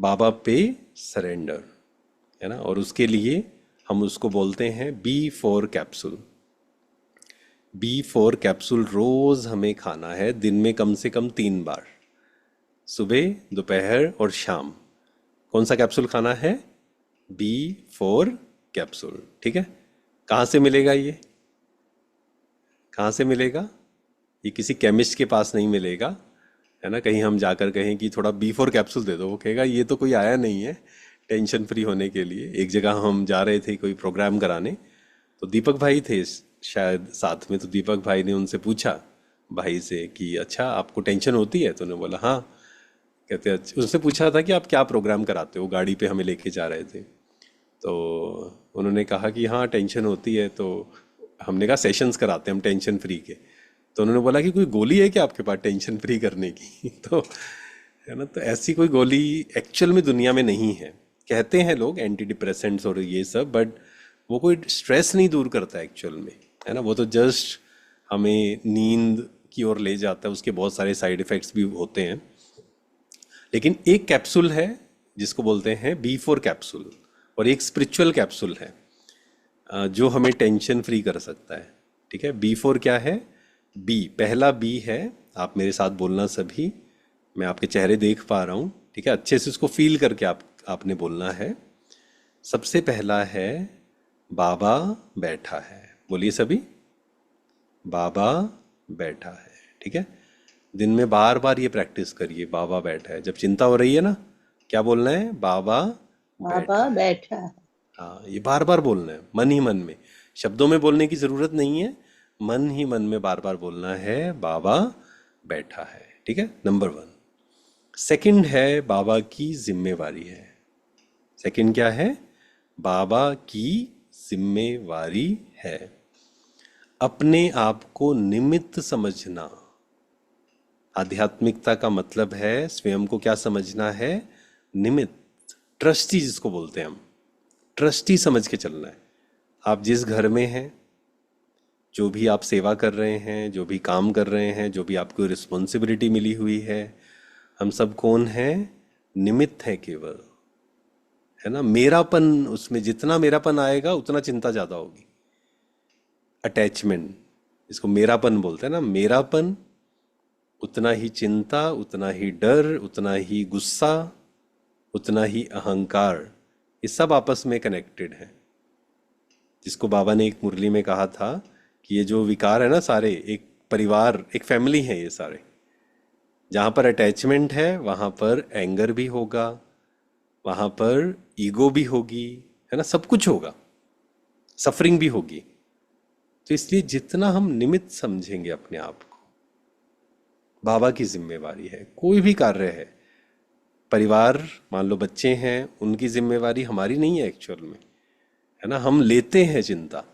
बाबा पे सरेंडर, है ना। और उसके लिए हम उसको बोलते हैं B4 कैप्सूल। B4 कैप्सूल रोज हमें खाना है, दिन में कम से कम 3 बार, सुबह, दोपहर और शाम। कौन सा कैप्सूल खाना है? B4 कैप्सूल, ठीक है। कहाँ से मिलेगा ये? कहाँ से मिलेगा? ये किसी केमिस्ट के पास नहीं मिलेगा, है ना। कहीं हम जाकर कहें कि थोड़ा B4 कैप्सूल दे दो, वो कहेगा ये तो कोई आया नहीं है टेंशन फ्री होने के लिए। एक जगह हम जा रहे थे कोई प्रोग्राम कराने, तो दीपक भाई थे शायद साथ में। तो दीपक भाई ने उनसे पूछा भाई से कि अच्छा आपको टेंशन होती है? तो उन्होंने बोला हाँ। कहते अच्छा, उसने पूछा था कि आप क्या प्रोग्राम कराते हो, गाड़ी पे हमें लेके जा रहे थे। तो उन्होंने कहा कि हाँ टेंशन होती है। तो हमने कहा सेशंस कराते हैं हम टेंशन फ्री के। तो उन्होंने बोला कि कोई गोली है क्या आपके पास टेंशन फ्री करने की? तो है ना, तो ऐसी कोई गोली एक्चुअल में दुनिया में नहीं है। कहते हैं लोग एंटी डिप्रेसेंट्स और ये सब, बट वो कोई स्ट्रेस नहीं दूर करता एक्चुअल में, है ना। वो तो जस्ट हमें नींद की ओर ले जाता है, उसके बहुत सारे साइड इफेक्ट्स भी होते हैं। लेकिन एक कैप्सूल है जिसको बोलते हैं B4 कैप्सूल, और एक स्पिरिचुअल कैप्सूल है जो हमें टेंशन फ्री कर सकता है, ठीक है। B4 क्या है? बी, पहला बी है, आप मेरे साथ बोलना सभी। मैं आपके चेहरे देख पा रहा हूँ, ठीक है। अच्छे से उसको फील करके आपने बोलना है। सबसे पहला है बाबा बैठा है। बोलिए सभी, बाबा बैठा है, ठीक है। दिन में बार बार ये प्रैक्टिस करिए, बाबा बैठा है। जब चिंता हो रही है ना, क्या बोलना है? बाबा बाबा बैठा है। बैठा है। हाँ, ये बार बार बोलना है, मन ही मन में। शब्दों में बोलने की जरूरत नहीं है, मन ही मन में बार बार बोलना है, बाबा बैठा है, ठीक है। नंबर 1। सेकंड है बाबा की जिम्मेवारी है। सेकंड क्या है? बाबा की जिम्मेवारी है। अपने आप को निमित्त समझना। आध्यात्मिकता का मतलब है स्वयं को क्या समझना है? निमित्त, ट्रस्टी जिसको बोलते हैं हम। ट्रस्टी समझ के चलना है। आप जिस घर में हैं, जो भी आप सेवा कर रहे हैं, जो भी काम कर रहे हैं, जो भी आपको रिस्पॉन्सिबिलिटी मिली हुई है, हम सब कौन हैं? निमित्त है केवल, है ना। मेरापन, उसमें जितना मेरापन आएगा उतना चिंता ज्यादा होगी। अटैचमेंट, इसको मेरापन बोलते हैं ना, मेरापन, उतना ही चिंता, उतना ही डर, उतना ही गुस्सा, उतना ही अहंकार। ये सब आपस में कनेक्टेड है। जिसको बाबा ने एक मुरली में कहा था कि ये जो विकार है ना सारे, एक परिवार, एक फैमिली है ये सारे। जहाँ पर अटैचमेंट है वहाँ पर एंगर भी होगा, वहाँ पर ईगो भी होगी, है ना, सब कुछ होगा, सफरिंग भी होगी। तो इसलिए जितना हम निमित्त समझेंगे अपने आप को, बाबा की जिम्मेवारी है, कोई भी कार्य है। परिवार, मान लो बच्चे हैं, उनकी जिम्मेवारी हमारी नहीं है एक्चुअल में, है ना। हम लेते हैं चिंता,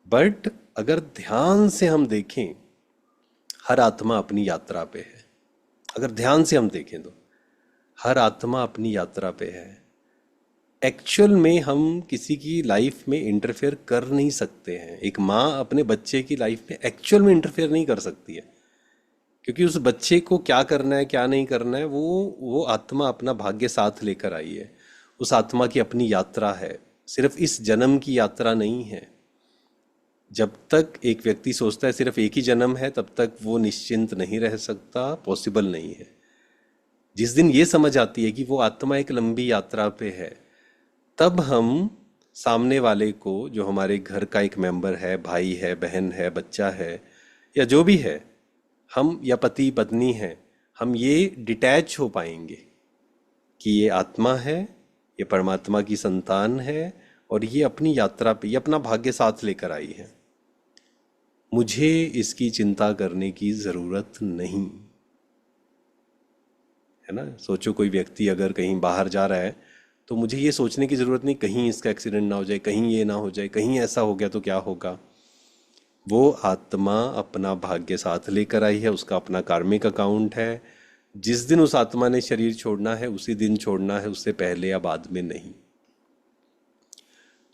बट अगर ध्यान से हम देखें, हर आत्मा अपनी यात्रा पे है। अगर ध्यान से हम देखें तो हर आत्मा अपनी यात्रा पे है। एक्चुअल में हम किसी की लाइफ में इंटरफेयर कर नहीं सकते हैं। एक माँ अपने बच्चे की लाइफ में एक्चुअल में इंटरफेयर नहीं कर सकती है, क्योंकि उस बच्चे को क्या करना है क्या नहीं करना है वो आत्मा अपना भाग्य साथ लेकर आई है। उस आत्मा की अपनी यात्रा है, सिर्फ इस जन्म की यात्रा नहीं है। जब तक एक व्यक्ति सोचता है सिर्फ एक ही जन्म है, तब तक वो निश्चिंत नहीं रह सकता, पॉसिबल नहीं है। जिस दिन ये समझ आती है कि वो आत्मा एक लंबी यात्रा पे है, तब हम सामने वाले को, जो हमारे घर का एक मेंबर है, भाई है, बहन है, बच्चा है, या जो भी है, हम या पति पत्नी है, हम ये डिटैच हो पाएंगे कि ये आत्मा है, ये परमात्मा की संतान है, और ये अपनी यात्रा पे, ये अपना भाग्य साथ लेकर आई है। मुझे इसकी चिंता करने की जरूरत नहीं, है ना। सोचो कोई व्यक्ति अगर कहीं बाहर जा रहा है, तो मुझे ये सोचने की जरूरत नहीं कहीं इसका एक्सीडेंट ना हो जाए, कहीं ये ना हो जाए, कहीं ऐसा हो गया तो क्या होगा। वो आत्मा अपना भाग्य साथ लेकर आई है, उसका अपना कार्मिक अकाउंट है। जिस दिन उस आत्मा ने शरीर छोड़ना है उसी दिन छोड़ना है, उससे पहले या बाद में नहीं।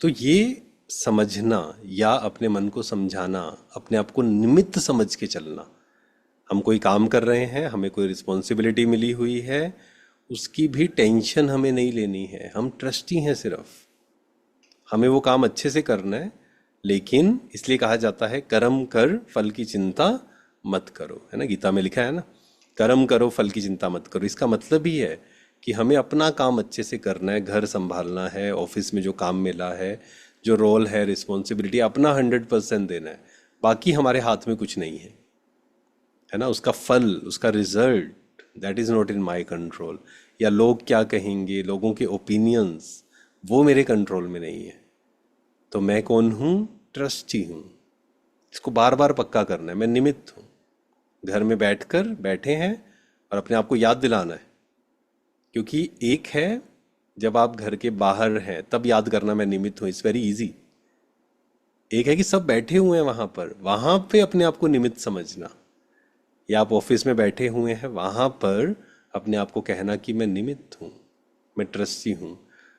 तो ये समझना या अपने मन को समझाना, अपने आप को निमित्त समझ के चलना। हम कोई काम कर रहे हैं, हमें कोई रिस्पॉन्सिबिलिटी मिली हुई है, उसकी भी टेंशन हमें नहीं लेनी है। हम ट्रस्टी हैं सिर्फ, हमें वो काम अच्छे से करना है। लेकिन इसलिए कहा जाता है कर्म कर फल की चिंता मत करो, है ना, गीता में लिखा है ना, कर्म करो फल की चिंता मत करो। इसका मतलब ही है कि हमें अपना काम अच्छे से करना है, घर संभालना है, ऑफिस में जो काम मिला है, जो रोल है, रिस्पॉन्सिबिलिटी, अपना 100% देना है। बाकी हमारे हाथ में कुछ नहीं है ना। उसका फल, उसका result, that is not in my control. या लोग क्या कहेंगे, लोगों के ओपिनियंस, वो मेरे कंट्रोल में नहीं है। तो मैं कौन हूँ? ट्रस्टी हूँ। इसको बार बार पक्का करना है, मैं निमित्त हूँ। घर में बैठे हैं और अपने आप को याद दिलाना है। क्योंकि एक है जब आप घर के बाहर हैं तब याद करना मैं निमित्त हूँ, इट्स वेरी इजी। एक है कि सब बैठे हुए हैं वहां पे अपने आप को निमित्त समझना। या आप ऑफिस में बैठे हुए हैं, वहां पर अपने आप को कहना कि मैं निमित्त हूँ, मैं ट्रस्टी हूँ।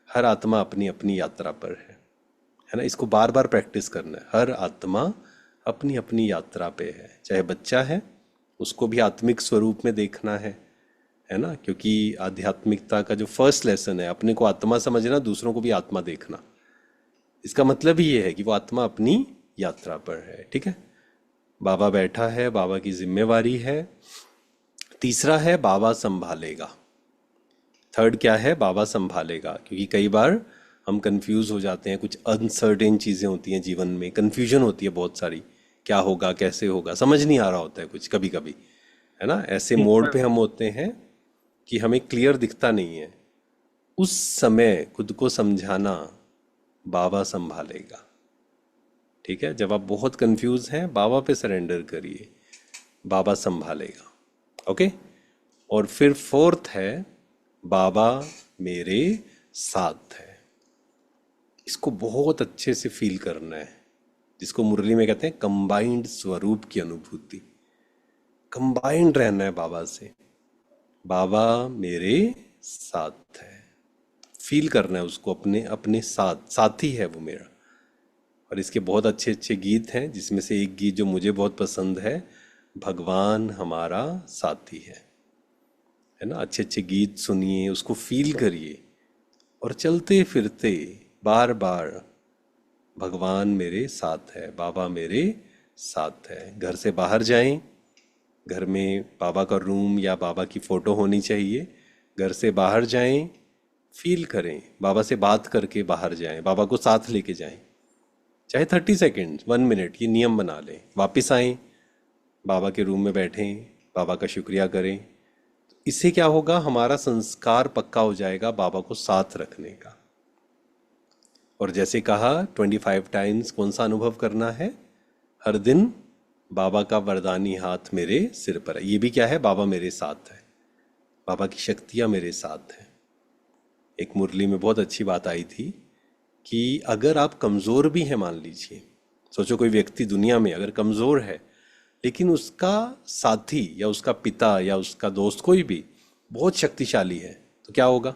हर आत्मा अपनी अपनी यात्रा पर है ना। इसको बार बार प्रैक्टिस करना है। हर आत्मा अपनी अपनी यात्रा पे है। चाहे बच्चा है, उसको भी आत्मिक स्वरूप में देखना है ना। क्योंकि आध्यात्मिकता का जो फर्स्ट लेसन है, अपने को आत्मा समझना, दूसरों को भी आत्मा देखना। इसका मतलब ही ये है कि वो आत्मा अपनी यात्रा पर है। ठीक है, बाबा बैठा है, बाबा की जिम्मेवारी है। तीसरा है बाबा संभालेगा। थर्ड क्या है? बाबा संभालेगा। क्योंकि कई बार हम कंफ्यूज हो जाते हैं, कुछ अनसर्टेन चीज़ें होती हैं जीवन में, कंफ्यूजन होती है बहुत सारी, क्या होगा, कैसे होगा, समझ नहीं आ रहा होता है कुछ कभी कभी, है ना। ऐसे मोड पे हम होते हैं कि हमें क्लियर दिखता नहीं है। उस समय खुद को समझाना, बाबा संभालेगा। ठीक है, जब आप बहुत कंफ्यूज हैं, बाबा पे सरेंडर करिए, बाबा संभालेगा। ओके। और फिर फोर्थ है बाबा मेरे साथ है। इसको बहुत अच्छे से फील करना है, जिसको मुरली में कहते हैं कंबाइंड स्वरूप की अनुभूति। कंबाइंड रहना है बाबा से। बाबा मेरे साथ है, फील करना है उसको अपने अपने साथ, साथी है वो मेरा। और इसके बहुत अच्छे अच्छे गीत हैं, जिसमें से एक गीत जो मुझे बहुत पसंद है, भगवान हमारा साथी है ना। अच्छे अच्छे गीत सुनिए, उसको फील करिए, और चलते फिरते बार बार भगवान मेरे साथ है, बाबा मेरे साथ है। घर से बाहर जाएं, घर में बाबा का रूम या बाबा की फोटो होनी चाहिए। घर से बाहर जाएं, फील करें, बाबा से बात करके बाहर जाएं, बाबा को साथ लेके जाएं। चाहे 30 सेकेंड, 1 मिनट, ये नियम बना लें। वापस आएं, बाबा के रूम में बैठें, बाबा का शुक्रिया करें। इससे क्या होगा? हमारा संस्कार पक्का हो जाएगा बाबा को साथ रखने का। और जैसे कहा 25 टाइम्स कौन सा अनुभव करना है? हर दिन बाबा का वरदानी हाथ मेरे सिर पर है। ये भी क्या है? बाबा मेरे साथ है, बाबा की शक्तियाँ मेरे साथ हैं। एक मुरली में बहुत अच्छी बात आई थी कि अगर आप कमज़ोर भी हैं, मान लीजिए, सोचो कोई व्यक्ति दुनिया में अगर कमज़ोर है, लेकिन उसका साथी या उसका पिता या उसका दोस्त कोई भी बहुत शक्तिशाली है, तो क्या होगा?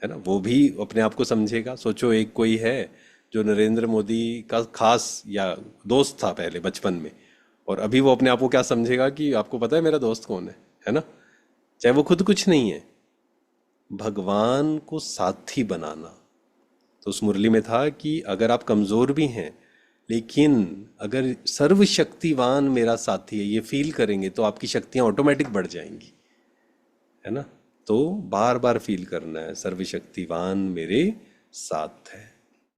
है ना, वो भी अपने आप को समझेगा। सोचो एक कोई है जो नरेंद्र मोदी का खास या दोस्त था पहले बचपन में, और अभी वो अपने आप को क्या समझेगा कि आपको पता है मेरा दोस्त कौन है ना। चाहे वो खुद कुछ नहीं है। भगवान को साथी बनाना। तो उस मुरली में था कि अगर आप कमज़ोर भी हैं, लेकिन अगर सर्वशक्तिवान मेरा साथी है, ये फील करेंगे, तो आपकी शक्तियाँ ऑटोमेटिक बढ़ जाएंगी, है ना। तो बार बार फील करना है, सर्वशक्तिवान मेरे साथ है।